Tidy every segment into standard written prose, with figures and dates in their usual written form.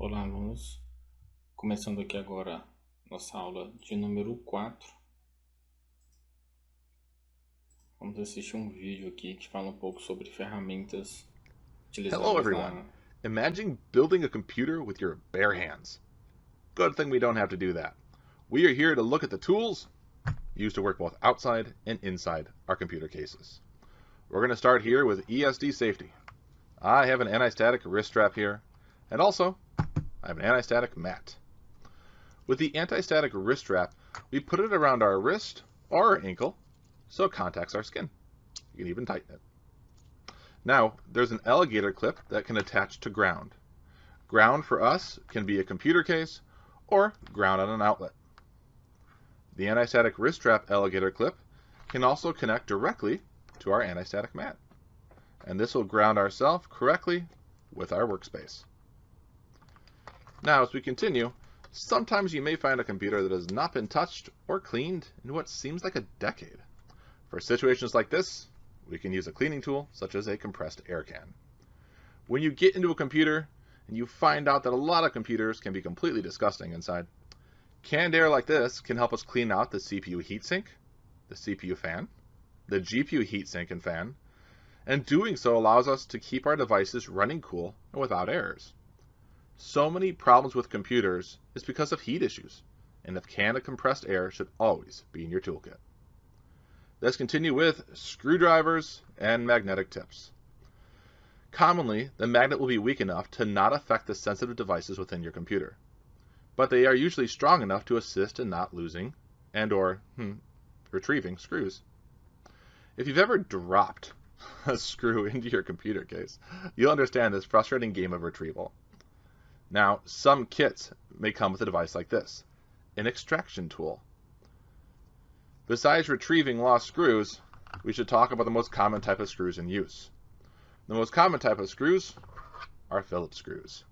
Olá, alunos. Começando aqui agora nossa aula de número 4. Vamos assistir um vídeo aqui que fala um pouco sobre ferramentas Hello utilizáveis everyone. Imagine building a computer with your bare hands. Good thing we don't have to do that. We are here to look at the tools used to work both outside and inside our computer cases. We're going to start here with ESD safety. I have an anti-static wrist strap here, and also I have an anti-static mat. With the anti-static wrist strap, we put it around our wrist or our ankle so it contacts our skin. You can even tighten it. Now, there's an alligator clip that can attach to ground. Ground for us can be a computer case or ground on an outlet. The anti-static wrist strap alligator clip can also connect directly to our anti-static mat. And this will ground ourselves correctly with our workspace. Now, as we continue, sometimes you may find a computer that has not been touched or cleaned in what seems like a decade. For situations like this, we can use a cleaning tool such as a compressed air can. When you get into a computer and you find out that a lot of computers can be completely disgusting inside, canned air like this can help us clean out the CPU heatsink, the CPU fan, the GPU heatsink and fan, and doing so allows us to keep our devices running cool and without errors. So many problems with computers is because of heat issues, and a can of compressed air should always be in your toolkit. Let's continue with screwdrivers and magnetic tips. Commonly, the magnet will be weak enough to not affect the sensitive devices within your computer, but they are usually strong enough to assist in not losing and/or retrieving screws. If you've ever dropped a screw into your computer case, you'll understand this frustrating game of retrieval. Now, some kits may come with a device like this, an extraction tool. Besides retrieving lost screws, we should talk about the most common type of screws in use. The most common type of screws are Phillips screws.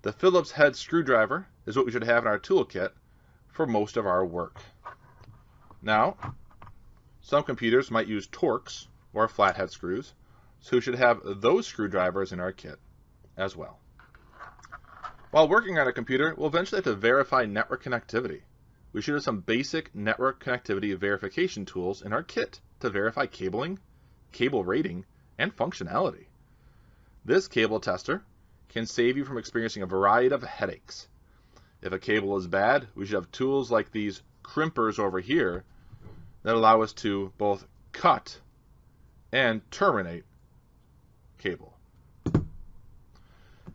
The Phillips head screwdriver is what we should have in our toolkit for most of our work. Now, some computers might use Torx or flathead screws, so we should have those screwdrivers in our kit as well. While working on a computer, we'll eventually have to verify network connectivity. We should have some basic network connectivity verification tools in our kit to verify cabling, cable rating, and functionality. This cable tester can save you from experiencing a variety of headaches. If a cable is bad, we should have tools like these crimpers over here that allow us to both cut and terminate cable.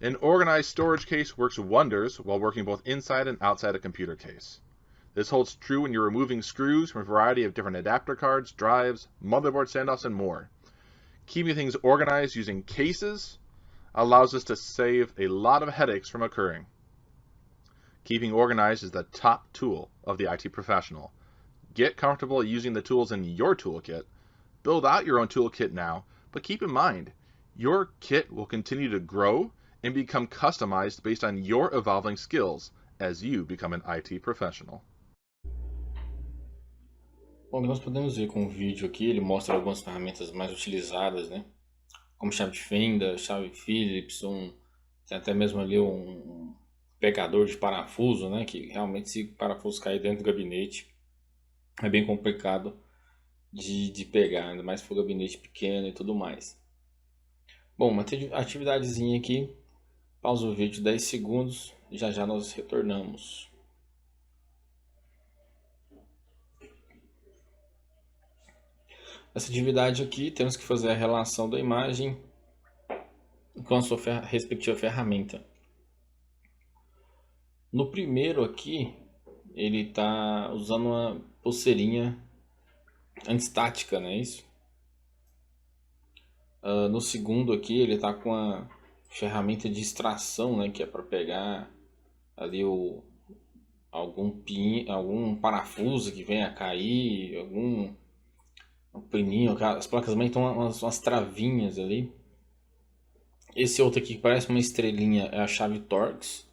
An organized storage case works wonders while working both inside and outside a computer case. This holds true when you're removing screws from a variety of different adapter cards, drives, motherboard standoffs, and more. Keeping things organized using cases allows us to save a lot of headaches from occurring. Keeping organized is the top tool of the IT professional. Get comfortable using the tools in your toolkit. Build out your own toolkit now, but keep in mind, your kit will continue to grow and become customized based on your evolving skills as you become an IT professional. Bom, nós podemos ver com o vídeo aqui, ele mostra algumas ferramentas mais utilizadas, né? Como chave de fenda, chave Phillips, tem até mesmo ali um pegador de parafuso, né? Que realmente, se o parafuso cair dentro do gabinete, é bem complicado de pegar, ainda mais se for gabinete pequeno e tudo mais. Bom, uma atividadezinha aqui. Pausa o vídeo 10 segundos e já nós retornamos. Essa atividade aqui, temos que fazer a relação da imagem com a sua respectiva ferramenta. No primeiro aqui, ele está usando uma pulseirinha antistática, não é isso? No segundo aqui, ele está com a ferramenta de extração, né, que é para pegar ali algum parafuso que venha a cair, algum pininho, as placas mãe estão umas travinhas ali. Esse outro aqui que parece uma estrelinha é a chave Torx.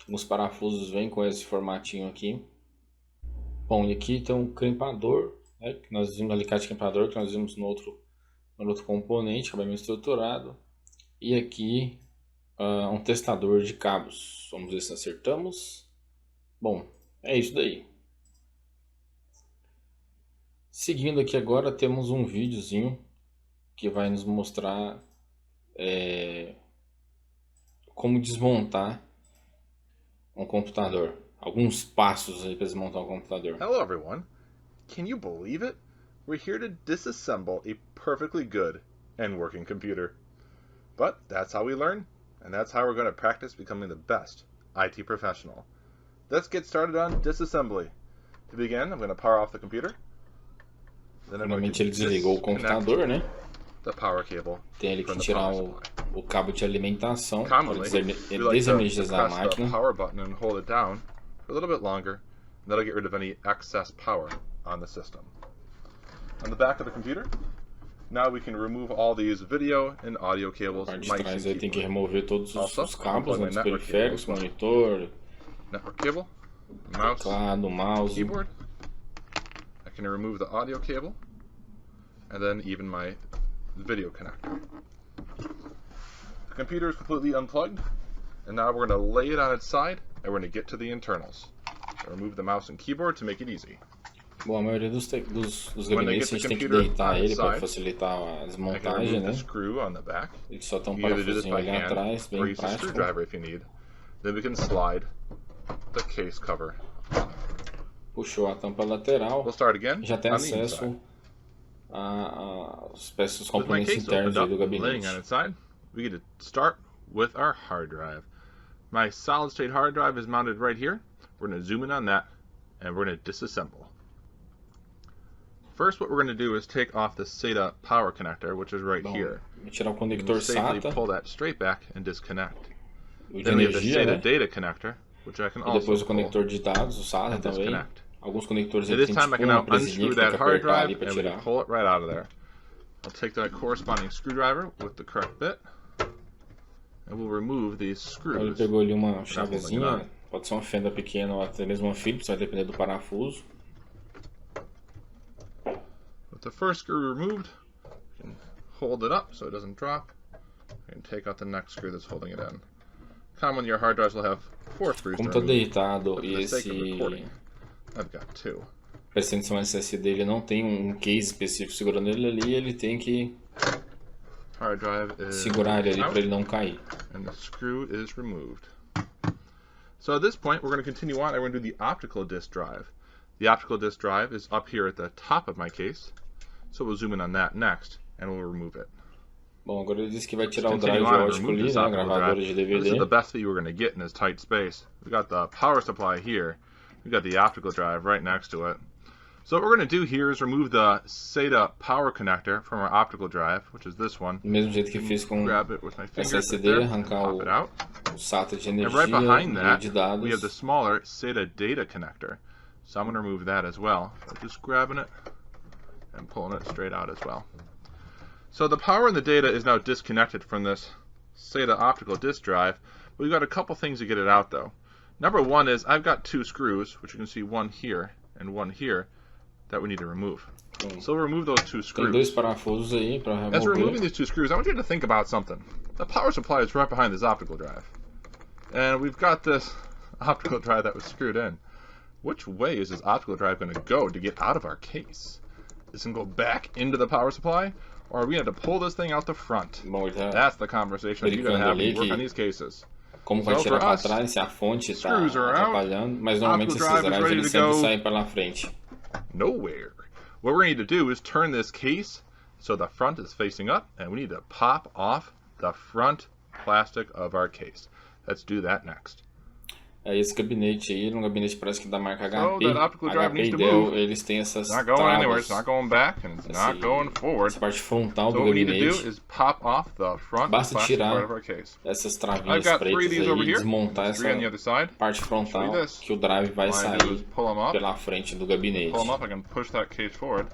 Os parafusos vêm com esse formatinho aqui. Bom, e aqui tem um crimpador, né, que nós vimos, alicate crimpador, que nós vimos no outro componente, acabamento estruturado. E aqui um testador de cabos. Vamos ver se acertamos. Bom, é isso daí. Seguindo aqui agora, temos um videozinho que vai nos mostrar como desmontar um computador. Alguns passos aí para desmontar um computador. Hello everyone. Can you believe it? We're here to disassemble a perfectly good and working computer. But that's how we learn, and that's how we're going to practice becoming the best IT professional. Let's get started on disassembly. To begin, I'm going to power off the computer. Then I'm going Finalmente to ele desligou o computador, né? the power cable. Tem ele que from the tirar power supply. o cabo de alimentação para Commonly, we like to desenergizar a press the máquina. power button and hold it down for a little bit longer. And that'll get rid of any excess power on the system. On the back of the computer, now we can remove all these video and audio cables. A parte de trás aí tem que remover todos os cabos, né, dos network periféricos, cable. monitor, Network cable, mouse, teclado, mouse. keyboard. I can remove the audio cable, and then even my video connector. The computer is completely unplugged, and now we're going to lay it on its side, and we're going to get to the internals. So remove the mouse and keyboard to make it easy. Bom, a maioria dos gabinetes a gente tem que deitar ele para facilitar a I can desmontagem, remove né? the screw on the back. Ele só tem um You either do this parafusinho by ali hand, atrás, or bem use a prático. screwdriver if you need. Then we can slide the case cover. Puxou a tampa lateral, We'll start again já tem on the acesso inside. às peças, With my componentes case internos opened aí up, do laying gabinete. on its side, we get to start with our hard drive. My solid state hard drive is mounted right here. We're going to zoom in on that, and we're going to disassemble. First, what we're going to do is take off the SATA power connector, which is right Bom, here. vou tirar o And conector safely SATA, pull that straight back and disconnect. o de Then we have the energia, SATA né? data connector, which I can E also depois o pull conector de dados, o SATA and também. disconnect. Alguns conectores So ele this tem time I tipo can uma now presinha unscrew que tem that que hard apertar drive ali para and we tirar. pull it right out of there. I'll take the corresponding screwdriver with the correct bit, and we'll remove these Então ele screws. pegou ali uma chavezinha, pode ser uma fenda pequena ou até mesmo uma Phillips, vai depender do parafuso. With the first screw removed, you can hold it up so it doesn't drop, and take out the next screw that's holding it in. Commonly, your hard drives will have 4 screws to Como tá remove, deitado but e for the sake of esse recording, I've got 2. presta atenção SSD ele não tem um case específico segurando ele ali, ele tem que Hard drive is segurar ele ali out, para ele não cair. and the screw is removed. So at this point, we're going to continue on. We're going to do the optical disk drive. The optical disk drive is up here at the top of my case, so we'll zoom in on that next, and we'll remove it. Bom, agora ele disse que vai tirar o Continue drive on and ótico remove ali, this né, optical gravador drive. de This is the DVD. best view we're going to get in this tight space. We've got the power supply here. We've got the optical drive right next to it. So what we're going to do here is remove the SATA power connector from our optical drive, which is this one. Do mesmo jeito que fiz com Grab it with my fingers right SSD, there and arrancar pop it out. o SATA de And energia right behind e that, de we have the dados. smaller SATA data connector. So I'm going to remove that as well. So just grabbing it and pulling it straight out as well. So the power and the data is now disconnected from this SATA optical disk drive. We've got a couple things to get it out though. Number one is I've got 2 screws, which you can see one here and one here, that we need to remove. So we'll remove those 2 Tem dois screws. parafusos aí para As we're removing remover. these 2 screws, I want you to think about something. The power supply is right behind this optical drive. And we've got this optical drive that was screwed in. Which way is this optical drive going to go to get out of our case? Is it going to go back into the power supply? Or are we going to have to pull this thing out the front? Bom, ele tá That's the conversation you're going to have when you work on these cases. como vai So tirar for para us, trás se a fonte está screws are out, atrapalhando, mas normalmente optical esses drive is drives ready eles to sempre go. saem pela frente. Nowhere. What we're going to need to do is turn this case so the front is facing up, and we need to pop off the front plastic of our case. Let's do that next. Esse gabinete aí, um gabinete parece que da marca So HP, that optical drive HP needs e to Dell, move. eles têm essas It's not going anywhere. It's travas, not going back, and it's not going forward. essa parte frontal So do what we need to do gabinete. is pop off the front Basta plastic tirar part of our case. essas I've travinhas got 3 of pretas these over aí, here. desmontar 3 on the essa other side. parte frontal this. que o drive vai All I do is sair pull them up. pela frente do gabinete. Pull them up. I can push that case forward,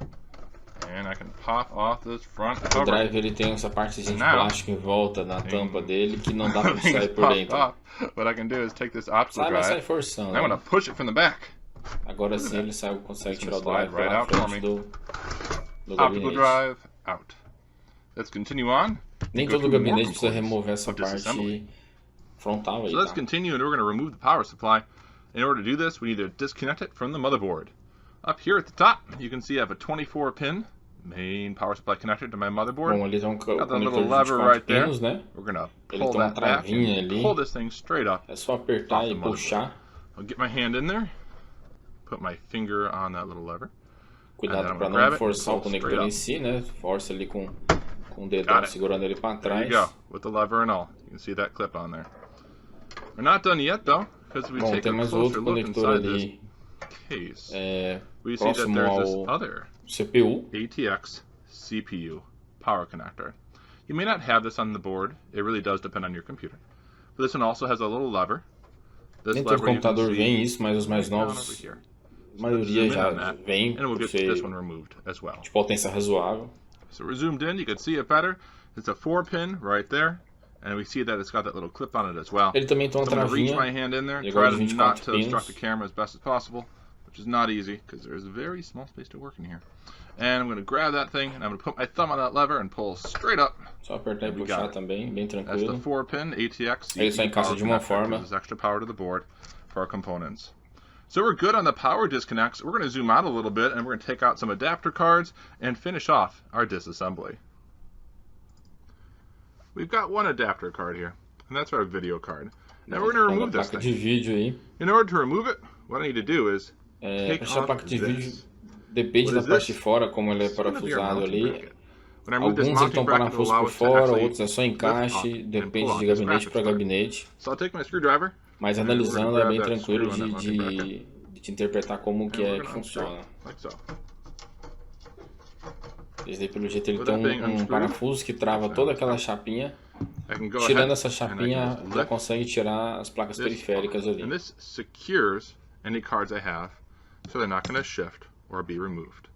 and I can pop off this front O cover. drive ele tem essa partezinha de Now, plástico em volta na tampa dele que não dá para Everything sair is por popped dentro. off. What I can do is take this optical Sai, mas sai drive. forçando. I'm going to push it from the back. Agora sim ele consegue It's tirar o gonna drive slide right pela out for frente me. do Optical gabinete. drive out. Let's continue on. Nem Go todo through more gabinete precisa components remover essa of disassembly. parte frontal aí, So let's tá? continue, and we're going to remove the power supply. In order to do this, we need to disconnect it from the motherboard. Up here at the top, you can see I have a 24-pin main power supply connector to my motherboard. Bom, ali tem um Got the conector little de lever 24 right there. pinos, né? We're going to Ele pull tem uma that back travinha and ali. pull this thing straight up É só apertar off e the motherboard. puxar. I'll get my hand in there, put my finger on that little lever. Cuidado para não forçar o conector em si, né? Força ali com o dedão segurando ele para There you trás. go, with the lever and all. You can see that clip on there. We're not done yet though, because we Bom, take tem a mais closer outro look conector inside this ali case. We see that próximo there's this ao other CPU. ATX CPU power connector. You may not have this on the board. It really does depend on your computer. But this one also has a little lever. This Nem todo lever you can computador see vem isso, mas os mais right down novos, over here. a maioria já vem And we'll por get ser this one removed as well. de potência razoável. So we're zoomed in, you can see it better. It's a 4-pin right there. And we see that it's got that little clip on it as well. Ele também tem uma So I'm going to reach travinha. my hand in there, Igual try de not 24 to obstruct the pinos. camera as best as possible, which is not easy because there's a very small space to work in here. And I'm going to grab that thing and I'm going to put my thumb on that lever and pull straight up. Só apertar e puxar também, bem That's the tranquilo. 4-pin ATX Ele só CPU encaixa power de uma connector, forma. gives us extra power to the board for our components. So we're good on the power disconnects. We're going to zoom out a little bit and we're going to take out some adapter cards and finish off our disassembly. We've got one adapter card here, and that's our video card. Now we're going to remove this placa de thing. vídeo aí. In order to remove it, what I need to do is take Essa off placa de vídeo this. depende What da is parte this? de fora, como ele é This is gonna be our parafusado mounting ali. bracket. When I remove this Alguns ele mounting tem um bracket, it'll parafuso allow por us to fora, actually outros é só lift up encaixe, and pull depende out de this gabinete graphics para card. gabinete. So I'll take my screwdriver. Mas and we're gonna analisando é grab bem that tranquilo screw on that mounting bracket, de te interpretar como and que we're é que gonna unscrew funciona. it, like so. Esse daí, pelo jeito, ele With tem that being um unscrewed, parafuso que trava toda aquela chapinha. I can go Tirando ahead essa and I can chapinha, just já lift consegue tirar as placas this periféricas off. ali. And this secures any cards I have, so they're not going to shift or be removed.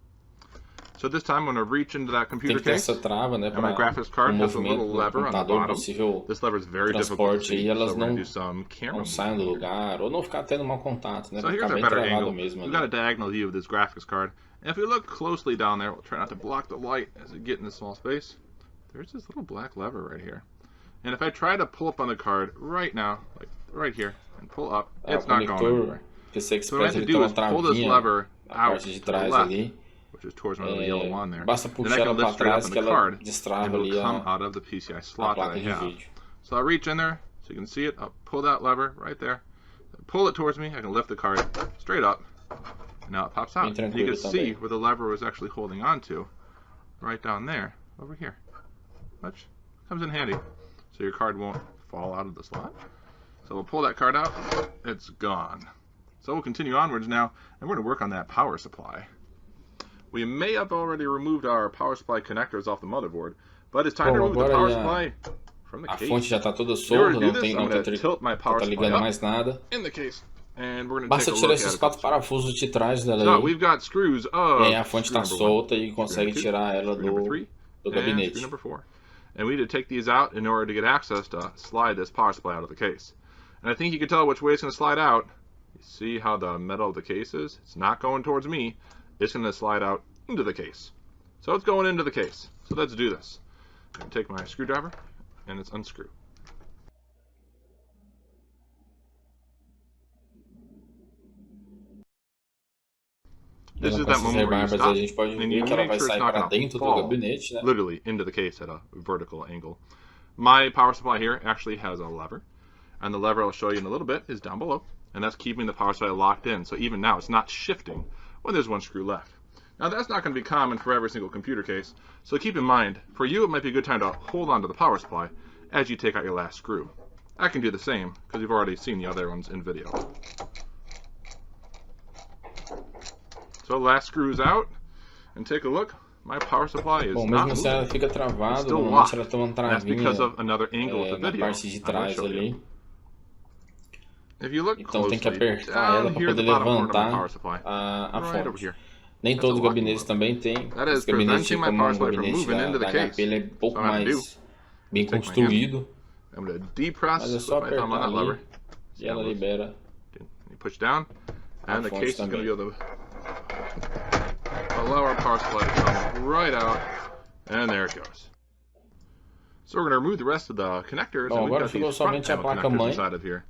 So this time I'm going to reach into that Tem computer que ter case, essa trava, né, and my para graphics card o has a movimento little do lever on the computador, bottom. possível This lever is very difficult to transporte, see, e elas so we're going não, to do some camera não saem do movement. lugar, ou não ficar tendo mau contato, né, So para here's ficar a bem better travado angle. mesmo We've got a ali. diagonal view of this graphics card. And if we look closely down there, we'll try not to block the light as we get in this small space. There's this little black lever right here. And if I try to pull up on the card right now, like right here, and pull up, it's not going anywhere. PC So what I Express have to ele do tem uma is pull this travinha lever na out parte de to the trás left, ali. which is towards one of the yellow on there. Basta Then I puxar can ela lift para straight up trás on que the ela card, and destrava it'll ali come a out of the PCI a slot that I placa de have. vídeo. So I'll reach in there, so you can see it. I'll pull that lever right there, pull it towards me. I can lift the card straight up, and now it pops out. Bem And you can tranquilo see também. where the lever was actually holding on to, right down there, over here, which comes in handy, so your card won't fall out of the slot. So we'll pull that card out, it's gone. So we'll continue onwards now, and we're going to work on that power supply. We may have already removed our power supply connectors off the motherboard, but it's time to Bom, remove the agora power aí supply from the a case. fonte já está toda In order solta, to do não this, I'm tem going to tilt my power tá supply ligando up mais nada. in the case, and we're going to Basta take a tirar look at esses it. quatro parafusos de trás dela So aí, we've got screws e of aí a fonte screw está number 1, solta e screw consegue number 2, tirar ela screw number do 3, and gabinete. screw number 4. And we need to take these out in order to get access to slide this power supply out of the case. And I think you can tell which way it's going to slide out. You see how the metal of the case is? It's not going towards me. It's going to slide out into the case. So it's going into the case. So let's do this. I'm going to take my screwdriver and it's unscrew. This is that moment where you stop, a gente pode and ver you que ela make vai sure it's sair not para going to dentro do fall gabinete, né? literally into the case at a vertical angle. My power supply here actually has a lever, and the lever I'll show you in a little bit is down below, and that's keeping the power supply locked in. So even now it's not shifting when there's one screw left. Now that's not going to be common for every single computer case, so keep in mind, for you it might be a good time to hold on to the power supply as you take out your last screw. I can do the same because you've already seen the other ones in video. So last screw is out, and take a look. My power supply is Bom, not mesmo se ela moving. fica It's travada, still normalmente locked. ela tem uma That's because travinha of another angle of the na video. parte de I'm going to trás show you. ali. If you look Então tem que closely, apertar down ela para here at the poder bottom corner of my levantar power supply, a right over fonte. here. Nem That's todos a os locking gabinetes lever. também têm. That is Esse gabinete, preventing my como power um supply from gabinete moving into the da case. HP, ele é um pouco So what I'm gonna mais bem take my construído. I'm going to depress Mas é with só my thumb on apertar that lever. ali e ela libera. You push down, and the fonte case is going to também. be able to allow our power supply to come right out, and there it goes. So we're going to remove the rest of the connectors, Bom, and we've agora got ficou these front somente a panel placa connectors mãe inside of here.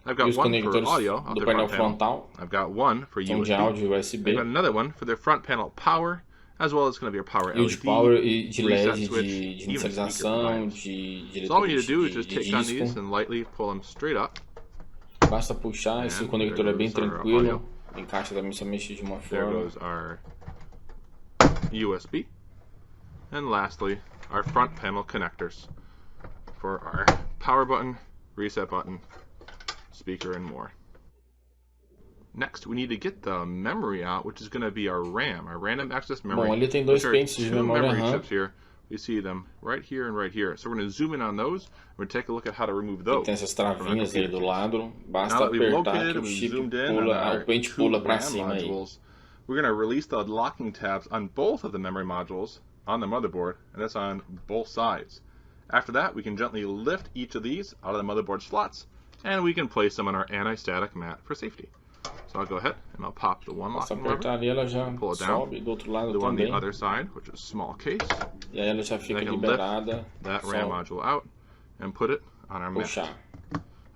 I've e got os one for conectores audio off do the painel front panel. frontal. I've got one for Som de USB. áudio I've got USB. another one for the front panel power, as well as going to be your power E o de LED, power e de reset LED, switch, de even speaker for inicialização, bios. de So all we leitura need to do is de just take on disco. these and lightly pull them straight up. Basta puxar, esse And conector é there bem goes our tranquilo. audio. Encaixa também somente de uma There forma. goes our USB. And lastly, our front panel connectors for our power button, reset button, speaker, and more. Next, we need to get the memory out, which is going to be our RAM, our random access memory. Bom, ele tem dois Which are pentes de two memória memory RAM. chips here. We see them right here and right here. So we're going to zoom in on those. We're going to take a look at how to remove Ele those. tem essas travinhas aí do lado. Basta Now that we've apertar located que o and we've chip zoomed in on pula, our o pente two pula para RAM cima aí. modules, we're going to release the locking tabs on both of the memory modules on the motherboard, and that's on both sides. After that, we can gently lift each of these out of the motherboard slots, and we can place them on our anti-static mat for safety. So I'll go ahead and I'll pop the one Basta locking lever, apertar ali, ela já pull it down, sobe do outro lado the one on the também. other side, which is small case, E aí ela já and fica I can liberada. lift that Só RAM module out and put it on our mat. puxar.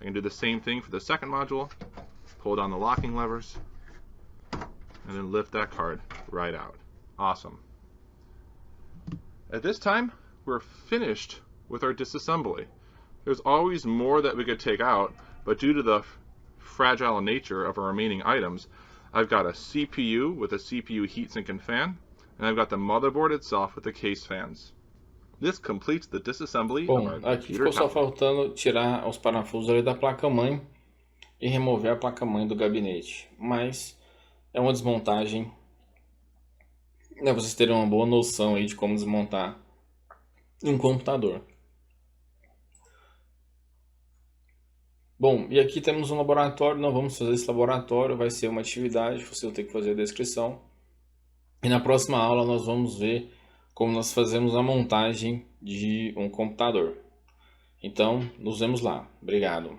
I can do the same thing for the second module, pull down the locking levers, and then lift that card right out. Awesome. At this time, we're finished with our disassembly. There's always more that we could take out, but due to the fragile nature of our remaining items, I've got a CPU with a CPU heatsink and fan, and I've got the motherboard itself with the case fans. This completes the disassembly of Bom, our aqui computer ficou só tablet. faltando tirar os parafusos ali da placa-mãe e remover a placa-mãe do gabinete. Mas é uma desmontagem, né, vocês terem uma boa noção aí de como desmontar um computador. Bom, e aqui temos um laboratório, não vamos fazer esse laboratório, vai ser uma atividade, você vai ter que fazer a descrição. E na próxima aula nós vamos ver como nós fazemos a montagem de um computador. Então, nos vemos lá. Obrigado.